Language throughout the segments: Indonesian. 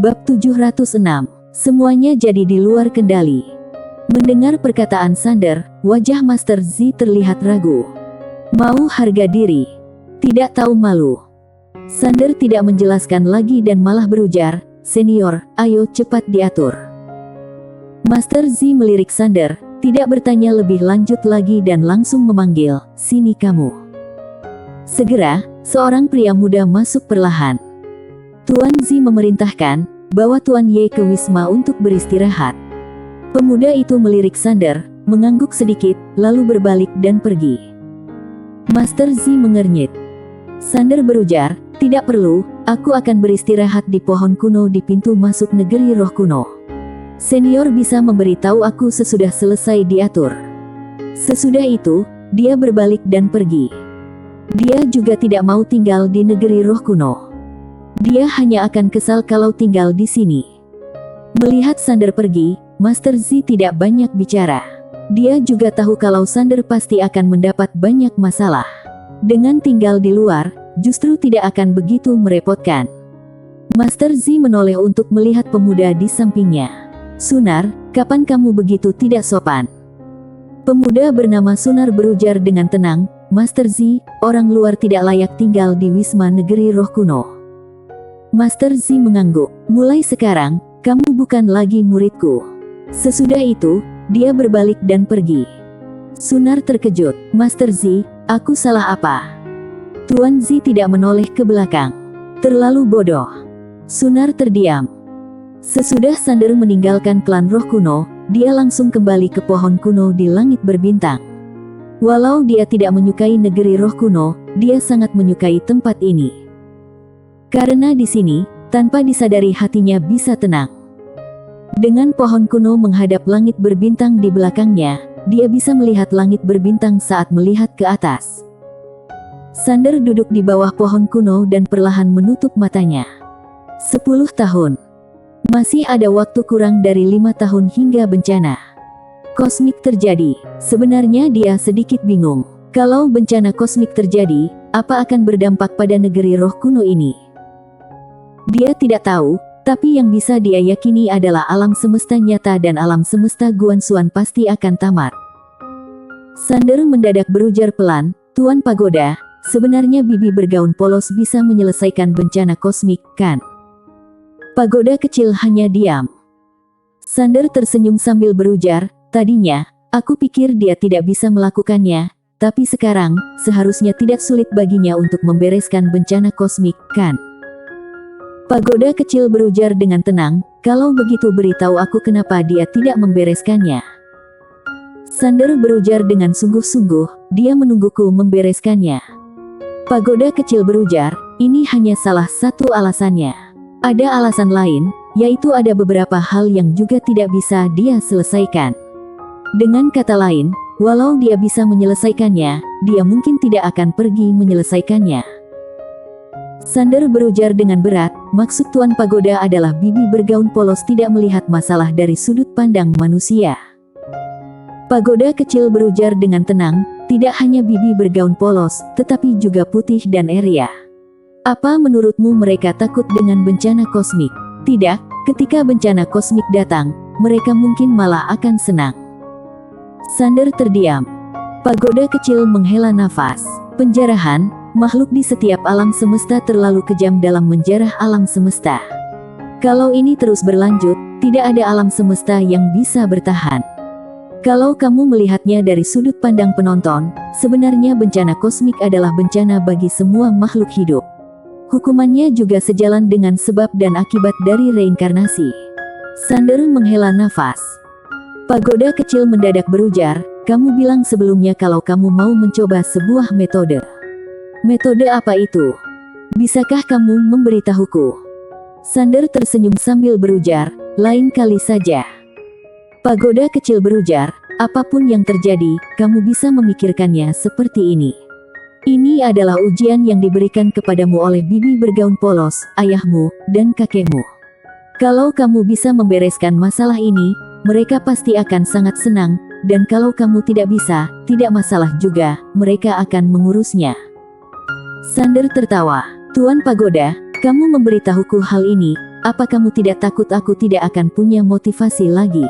Bab 706. Semuanya jadi di luar kendali. Mendengar perkataan Sander, wajah Master Z terlihat ragu. Mau harga diri, tidak tahu malu. Sander tidak menjelaskan lagi dan malah berujar, "Senior, ayo cepat diatur." Master Z melirik Sander, tidak bertanya lebih lanjut lagi dan langsung memanggil, "Sini kamu." Segera, seorang pria muda masuk perlahan. Tuan Z memerintahkan, bawa Tuan Ye ke Wisma untuk beristirahat. Pemuda itu melirik Sander, mengangguk sedikit, lalu berbalik dan pergi. Master Z mengernyit. Sander berujar, "Tidak perlu, aku akan beristirahat di pohon kuno di pintu masuk negeri roh kuno. Senior bisa memberitahu aku sesudah selesai diatur." Sesudah itu, dia berbalik dan pergi. Dia juga tidak mau tinggal di negeri roh kuno. Dia hanya akan kesal kalau tinggal di sini. Melihat Sander pergi, Master Z tidak banyak bicara. Dia juga tahu kalau Sander pasti akan mendapat banyak masalah. Dengan tinggal di luar, justru tidak akan begitu merepotkan. Master Z menoleh untuk melihat pemuda di sampingnya. "Sunar, kapan kamu begitu tidak sopan?" Pemuda bernama Sunar berujar dengan tenang, "Master Z, orang luar tidak layak tinggal di Wisma Negeri Roh Kuno." Master Z mengangguk, "Mulai sekarang, kamu bukan lagi muridku." Sesudah itu, dia berbalik dan pergi. Sunar terkejut, "Master Z, aku salah apa?" Tuan Z tidak menoleh ke belakang. "Terlalu bodoh." Sunar terdiam. Sesudah Sander meninggalkan klan roh kuno, dia langsung kembali ke pohon kuno di langit berbintang. Walau dia tidak menyukai negeri roh kuno, dia sangat menyukai tempat ini. Karena di sini, tanpa disadari hatinya bisa tenang. Dengan pohon kuno menghadap langit berbintang di belakangnya, dia bisa melihat langit berbintang saat melihat ke atas. Sander duduk di bawah pohon kuno dan perlahan menutup matanya. 10 tahun. Masih ada waktu kurang dari 5 tahun hingga bencana kosmik terjadi. Sebenarnya dia sedikit bingung. Kalau bencana kosmik terjadi, apa akan berdampak pada negeri roh kuno ini? Dia tidak tahu, tapi yang bisa dia yakini adalah alam semesta nyata dan alam semesta Guanxuan pasti akan tamat. Sander mendadak berujar pelan, "Tuan Pagoda, sebenarnya bibi bergaun polos bisa menyelesaikan bencana kosmik, kan?" Pagoda kecil hanya diam. Sander tersenyum sambil berujar, "Tadinya, aku pikir dia tidak bisa melakukannya, tapi sekarang, seharusnya tidak sulit baginya untuk membereskan bencana kosmik, kan?" Pagoda kecil berujar dengan tenang, "Kalau begitu beritahu aku kenapa dia tidak membereskannya." Sander berujar dengan sungguh-sungguh, "Dia menungguku membereskannya." Pagoda kecil berujar, "Ini hanya salah satu alasannya. Ada alasan lain, yaitu ada beberapa hal yang juga tidak bisa dia selesaikan. Dengan kata lain, walau dia bisa menyelesaikannya, dia mungkin tidak akan pergi menyelesaikannya." Sander berujar dengan berat, "Maksud Tuan Pagoda adalah bibi bergaun polos tidak melihat masalah dari sudut pandang manusia." Pagoda kecil berujar dengan tenang, "Tidak hanya bibi bergaun polos, tetapi juga Putih dan Eria. Apa menurutmu mereka takut dengan bencana kosmik? Tidak, ketika bencana kosmik datang, mereka mungkin malah akan senang." Sander terdiam. Pagoda kecil menghela nafas. Penjarahan, makhluk di setiap alam semesta terlalu kejam dalam menjarah alam semesta. Kalau ini terus berlanjut, tidak ada alam semesta yang bisa bertahan. Kalau kamu melihatnya dari sudut pandang penonton, sebenarnya bencana kosmik adalah bencana bagi semua makhluk hidup. Hukumannya juga sejalan dengan sebab dan akibat dari reinkarnasi. Sander menghela nafas. Pagoda kecil mendadak berujar, "Kamu bilang sebelumnya kalau kamu mau mencoba sebuah metode. Metode apa itu? Bisakah kamu memberitahuku?" Sander tersenyum sambil berujar, "Lain kali saja." Pagoda kecil berujar, "Apapun yang terjadi, kamu bisa memikirkannya seperti ini. Ini adalah ujian yang diberikan kepadamu oleh bibi bergaun polos, ayahmu, dan kakekmu. Kalau kamu bisa membereskan masalah ini, mereka pasti akan sangat senang, dan kalau kamu tidak bisa, tidak masalah juga, mereka akan mengurusnya." Sander tertawa, "Tuan Pagoda, kamu memberitahuku hal ini, apa kamu tidak takut aku tidak akan punya motivasi lagi?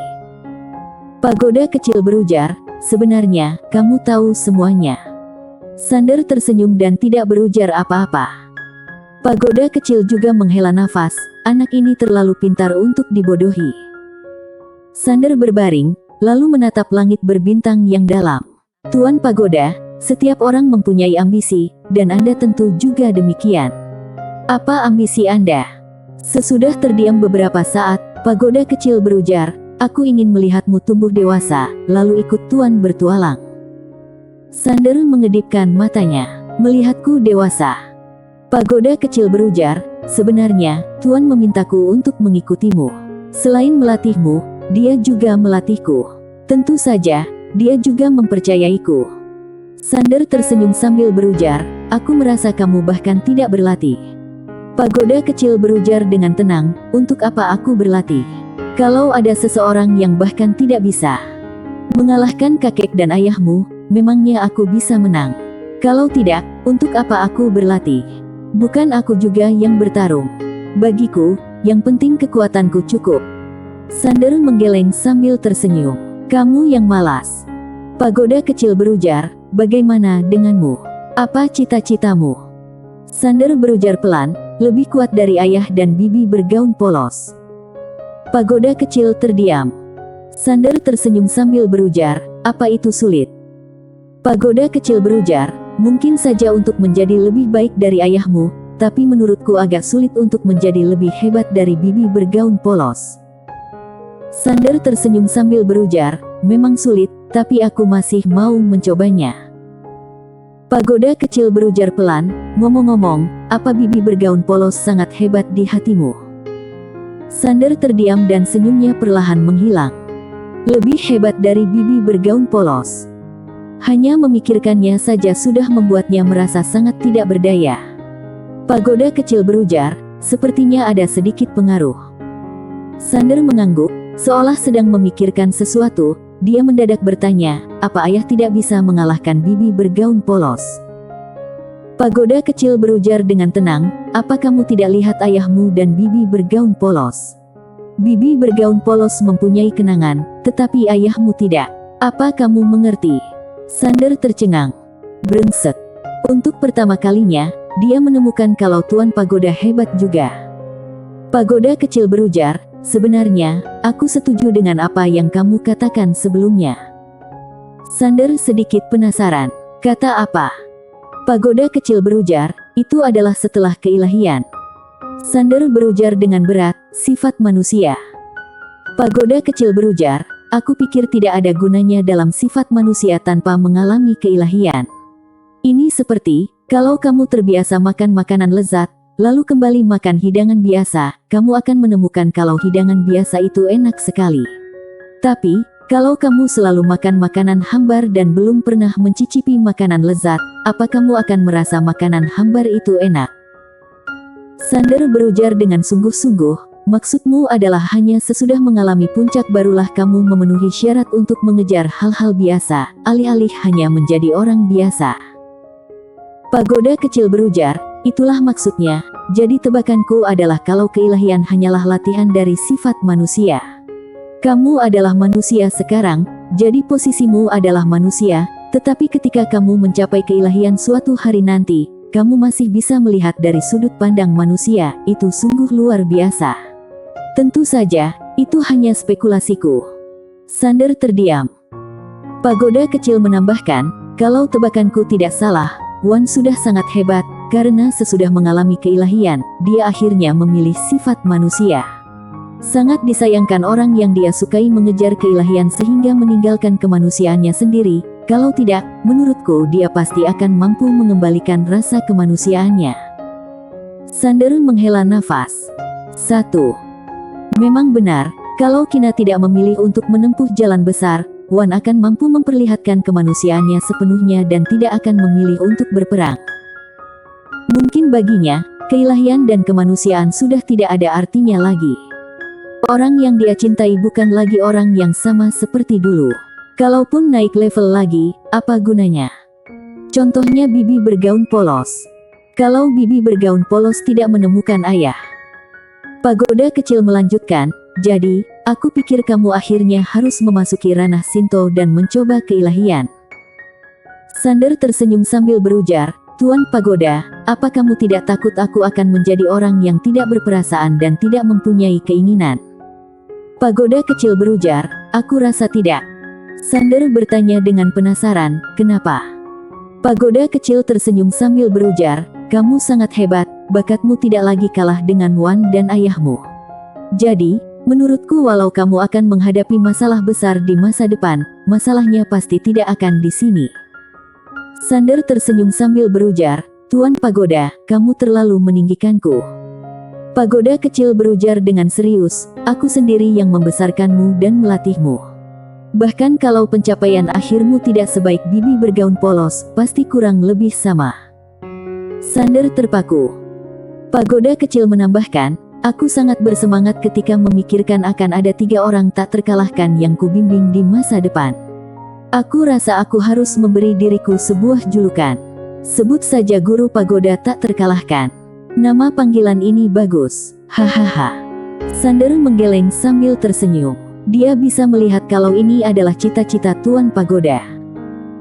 Pagoda kecil berujar, sebenarnya, kamu tahu semuanya. Sander tersenyum dan tidak berujar apa-apa. Pagoda kecil juga menghela nafas, anak ini terlalu pintar untuk dibodohi. Sander berbaring, lalu menatap langit berbintang yang dalam. Tuan Pagoda, setiap orang mempunyai ambisi, dan Anda tentu juga demikian. Apa ambisi Anda? Sesudah terdiam beberapa saat, Pagoda kecil berujar, aku ingin melihatmu tumbuh dewasa, lalu ikut Tuan bertualang. Sander mengedipkan matanya. Melihatku dewasa. Pagoda kecil berujar, sebenarnya, Tuan memintaku untuk mengikutimu. Selain melatihmu, dia juga melatihku. Tentu saja, dia juga mempercayaiku. Sander tersenyum sambil berujar, aku merasa kamu bahkan tidak berlatih. Pagoda kecil berujar dengan tenang, untuk apa aku berlatih? Kalau ada seseorang yang bahkan tidak bisa mengalahkan kakek dan ayahmu, memangnya aku bisa menang? Kalau tidak, untuk apa aku berlatih? Bukan aku juga yang bertarung. Bagiku, yang penting kekuatanku cukup. Sander menggeleng sambil tersenyum. Kamu yang malas. Pagoda kecil berujar, bagaimana denganmu? Apa cita-citamu? Sander berujar pelan, lebih kuat dari ayah dan bibi bergaun polos. Pagoda kecil terdiam. Sander tersenyum sambil berujar, apa itu sulit? Pagoda kecil berujar, mungkin saja untuk menjadi lebih baik dari ayahmu, tapi menurutku agak sulit untuk menjadi lebih hebat dari bibi bergaun polos. Sander tersenyum sambil berujar, memang sulit, tapi aku masih mau mencobanya. Pagoda kecil berujar pelan, ngomong-ngomong, apa bibi bergaun polos sangat hebat di hatimu? Sander terdiam dan senyumnya perlahan menghilang. Lebih hebat dari bibi bergaun polos. Hanya memikirkannya saja sudah membuatnya merasa sangat tidak berdaya. Pagoda kecil berujar, sepertinya ada sedikit pengaruh. Sander mengangguk, seolah sedang memikirkan sesuatu. Dia mendadak bertanya, apa ayah tidak bisa mengalahkan bibi bergaun polos? Pagoda kecil berujar dengan tenang, apa kamu tidak lihat ayahmu dan bibi bergaun polos? Bibi bergaun polos mempunyai kenangan, tetapi ayahmu tidak. Apa kamu mengerti? Sander tercengang. Brengsek. Untuk pertama kalinya, dia menemukan kalau Tuan Pagoda hebat juga. Pagoda kecil berujar, sebenarnya, aku setuju dengan apa yang kamu katakan sebelumnya. Sander sedikit penasaran. Kata apa? Pagoda kecil berujar, itu adalah setelah keilahian. Sander berujar dengan berat, sifat manusia. Pagoda kecil berujar, aku pikir tidak ada gunanya dalam sifat manusia tanpa mengalami keilahian. Ini seperti, kalau kamu terbiasa makan makanan lezat, lalu kembali makan hidangan biasa, kamu akan menemukan kalau hidangan biasa itu enak sekali. Tapi, kalau kamu selalu makan makanan hambar dan belum pernah mencicipi makanan lezat, apa kamu akan merasa makanan hambar itu enak? Sander berujar dengan sungguh-sungguh, maksudmu adalah hanya sesudah mengalami puncak barulah kamu memenuhi syarat untuk mengejar hal-hal biasa, alih-alih hanya menjadi orang biasa. Pagoda kecil berujar, itulah maksudnya, jadi tebakanku adalah kalau keilahian hanyalah latihan dari sifat manusia. Kamu adalah manusia sekarang, jadi posisimu adalah manusia, tetapi ketika kamu mencapai keilahian suatu hari nanti, kamu masih bisa melihat dari sudut pandang manusia, itu sungguh luar biasa. Tentu saja, itu hanya spekulasiku. Sander terdiam. Pagoda kecil menambahkan, kalau tebakanku tidak salah, Wan sudah sangat hebat, karena sesudah mengalami keilahian, dia akhirnya memilih sifat manusia. Sangat disayangkan orang yang dia sukai mengejar keilahian sehingga meninggalkan kemanusiaannya sendiri. Kalau tidak, menurutku dia pasti akan mampu mengembalikan rasa kemanusiaannya. Sander menghela nafas. 1. Memang benar, kalau Kina tidak memilih untuk menempuh jalan besar, Wan akan mampu memperlihatkan kemanusiaannya sepenuhnya dan tidak akan memilih untuk berperang. Mungkin baginya, keilahian dan kemanusiaan sudah tidak ada artinya lagi. Orang yang dia cintai bukan lagi orang yang sama seperti dulu. Kalaupun naik level lagi, apa gunanya? Contohnya bibi bergaun polos. Kalau bibi bergaun polos tidak menemukan ayah, Pagoda kecil melanjutkan, jadi, aku pikir kamu akhirnya harus memasuki ranah Shinto dan mencoba keilahian. Sander tersenyum sambil berujar, Tuan Pagoda, apa kamu tidak takut aku akan menjadi orang yang tidak berperasaan dan tidak mempunyai keinginan? Pagoda kecil berujar, aku rasa tidak. Sander bertanya dengan penasaran, kenapa? Pagoda kecil tersenyum sambil berujar, kamu sangat hebat, bakatmu tidak lagi kalah dengan Wan dan ayahmu. Jadi, menurutku walau kamu akan menghadapi masalah besar di masa depan, masalahnya pasti tidak akan di sini. Sander tersenyum sambil berujar, Tuan Pagoda, kamu terlalu meninggikanku. Pagoda kecil berujar dengan serius, aku sendiri yang membesarkanmu dan melatihmu. Bahkan kalau pencapaian akhirmu tidak sebaik bibi bergaun polos, pasti kurang lebih sama. Sander terpaku. Pagoda kecil menambahkan, aku sangat bersemangat ketika memikirkan akan ada 3 orang tak terkalahkan yang kubimbing di masa depan. Aku rasa aku harus memberi diriku sebuah julukan. Sebut saja Guru Pagoda tak terkalahkan. Nama panggilan ini bagus. Hahaha. Sander menggeleng sambil tersenyum. Dia bisa melihat kalau ini adalah cita-cita Tuan Pagoda.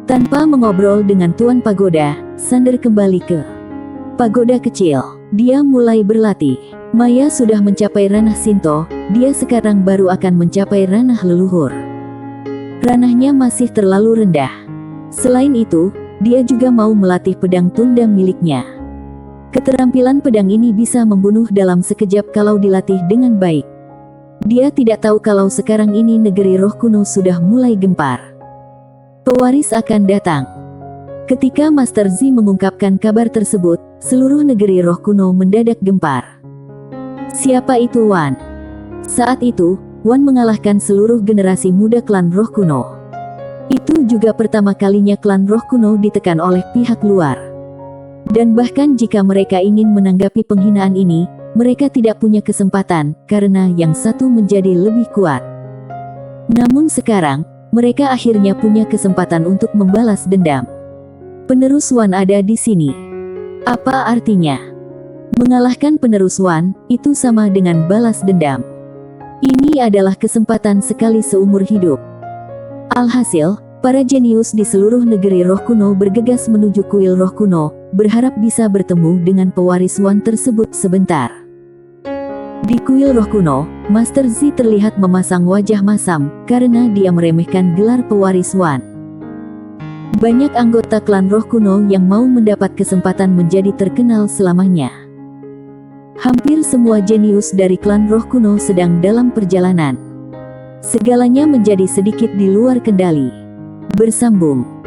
Tanpa mengobrol dengan Tuan Pagoda, Sander kembali ke Pagoda kecil. Dia mulai berlatih. Maya sudah mencapai ranah Shinto, dia sekarang baru akan mencapai ranah leluhur. Ranahnya masih terlalu rendah. Selain itu, dia juga mau melatih pedang tunda miliknya. Keterampilan pedang ini bisa membunuh dalam sekejap kalau dilatih dengan baik. Dia tidak tahu kalau sekarang ini negeri roh kuno sudah mulai gempar. Pewaris akan datang. Ketika Master Z mengungkapkan kabar tersebut, seluruh negeri roh kuno mendadak gempar. Siapa itu Wan? Saat itu, Wan mengalahkan seluruh generasi muda klan roh kuno. Itu juga pertama kalinya klan roh kuno ditekan oleh pihak luar. Dan bahkan jika mereka ingin menanggapi penghinaan ini, mereka tidak punya kesempatan, karena yang satu menjadi lebih kuat. Namun sekarang, mereka akhirnya punya kesempatan untuk membalas dendam. Penerus Wan ada di sini. Apa artinya? Mengalahkan penerus Wan, itu sama dengan balas dendam. Ini adalah kesempatan sekali seumur hidup. Alhasil, para jenius di seluruh negeri roh kuno bergegas menuju kuil roh kuno, berharap bisa bertemu dengan pewaris Wan tersebut sebentar. Di kuil roh kuno, Master Z terlihat memasang wajah masam, karena dia meremehkan gelar pewaris Wan. Banyak anggota klan roh kuno yang mau mendapat kesempatan menjadi terkenal selamanya. Hampir semua jenius dari klan roh kuno sedang dalam perjalanan. Segalanya menjadi sedikit di luar kendali. Bersambung.